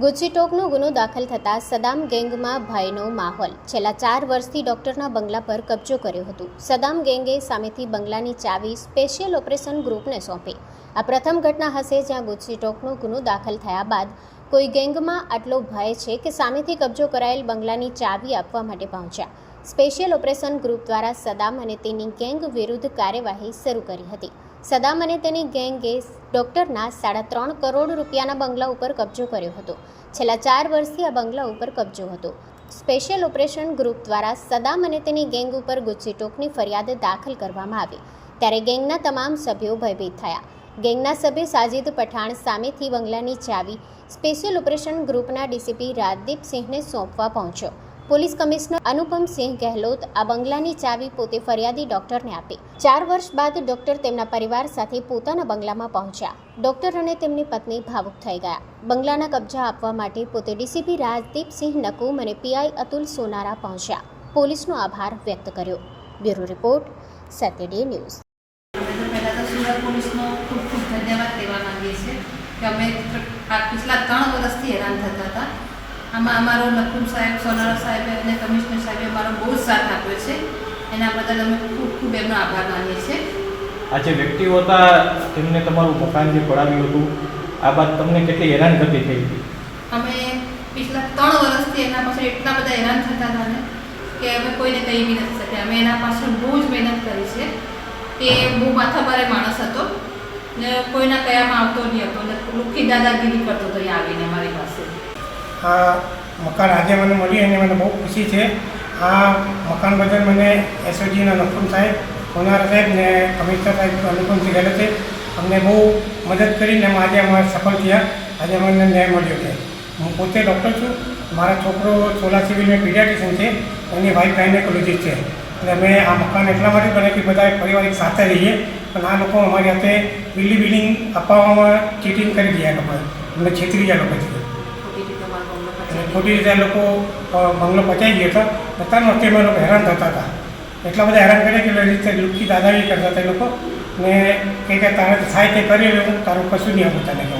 ગુજસીટોકનો ગુનો દાખલ થતાં સદામ ગેંગમાં ભયનો માહોલ. છેલ્લા 4 વર્ષથી ડોક્ટરના બંગલા પર કબજો કર્યો હતો. સદામ ગેંગે સામેથી બંગલાની ચાવી સ્પેશિયલ ઓપરેશન ગ્રુપને સોંપી. આ પ્રથમ ઘટના હશે જ્યાં ગુજસીટોકનો ગુનો દાખલ થયા બાદ કોઈ ગેંગમાં આટલો ભય છે કે સામેથી કબજો કરાયેલ બંગલાની ચાવી આપવા માટે પહોંચ્યા. સ્પેશિયલ ઓપરેશન ગ્રુપ દ્વારા સદામ અને તેની ગેંગ વિરુદ્ધ કાર્યવાહી શરૂ કરી હતી. સદામ અને તેની ગેંગે ડોક્ટરના 3.5 કરોડ રૂપિયાના બંગલા ઉપર કબજો કર્યો હતો. છેલ્લા 4 વર્ષથી આ બંગલા ઉપર કબજો હતો. સ્પેશિયલ ઓપરેશન ગ્રુપ દ્વારા સદામ અને તેની ગેંગ ઉપર ગુજસીટોકની ફરિયાદ દાખલ કરવામાં આવી ત્યારે ગેંગના તમામ સભ્યો ભયભીત થયા. ગેંગના સભ્ય સાજિદ પઠાણ સામેથી બંગલાની ચાવી સ્પેશિયલ ઓપરેશન ગ્રુપના ડીસીપી રાજદીપસિંહને સોંપવા પહોંચ્યો. પોલીસ કમિશનર અનુપમસિંહ ગહેલોત આ બંગલાની ચાવી પોતે ફરિયાદી ડોક્ટરને આપી. 4 વર્ષ બાદ ડોક્ટર તેમના પરિવાર સાથે પોતાના બંગલામાં પહોંચ્યા. ડોક્ટર અને તેમની પત્ની ભાવુક થઈ ગયા. બંગલાના કબજા આપવા માટે પોતે ડીસીપી રાજદીપસિંહ નકુમ અને પીઆઈ અતુલ સોનારા પહોંચ્યા. પોલીસનો આભાર વ્યક્ત કર્યો. Bureau report Saturday news. પહેલાં તો સુરત પોલીસનો ખૂબ ખૂબ ધન્યવાદ કહેવા માંગીએ છીએ કે અમે પિછલા 3 વર્ષથી હેરાન થતા હતા. આમાં અમારો નકુમ સાહેબ, સોનારા સાહેબ અને કમિશનર સાહેબે અમારો બહુ જ સાથ આપ્યો છે. એના બદલ અમે ખૂબ ખૂબ એમનો આભાર માનીએ છીએ. આ જે વ્યક્તિઓ હતા તેમને તમારું મકાન જે પડાવ્યું હતું આ બાદ તમને કેટલી હેરાનગતિ થઈ હતી? અમે પિછલા 3 વર્ષથી એના પાછળ એટલા બધા હેરાન થતા હતા ને કે અમે કોઈને કહી બી નથી શક્યા. અમે એના પાછળ બહુ જ મહેનત કરી છે. એ બહુ માથાભારે માણસ હતો ને કોઈના કયામાં આવતો નહીં હતો ને લુખ્ખી દાદાગીરી કરતો હતો અહીંયા આવીને અમારી પાસે. આ મકાન આજે મને મળી અને મને બહુ ખુશી છે. આ મકાન બદલ મને એસઓજીના નકુમ સાહેબ, સોનારા સાહેબ ને કમિશનર સાહેબ અનુપમસિંહ ગહેલોતે અમને બહુ મદદ કરીને આજે અમારે સફળ થયા. આજે અમને ન્યાય મળ્યો છે. હું પોતે ડૉક્ટર છું. મારા છોકરો સોલા સિવિલમાં પીડિયાટ્રિશિયન છે, એની વાઇફ ગાયનેકોલોજીસ્ટ છે. એટલે અમે આ મકાન એટલા માટે બને કે બધા પરિવારિક સાથે રહીએ, પણ આ લોકો અમારી હાથે બિલ્ડિંગ અપાવવામાં ચીટિંગ કરી દીધા. લોકોએ અમને છેતરી ગયા લોકો છે. ખોટી રીતે લોકો બંગલો પચાવી ગયો હતો. ત્રણ વખતે અમે લોકો હેરાન થતા હતા. એટલા બધા હેરાન કરે કે રીતે લુખ્ખી દાદાગીરી કરતા હતા એ લોકો ને કે તારે થાય તે કરી લેવું, તારું કશું નહીં આપું તને કહું.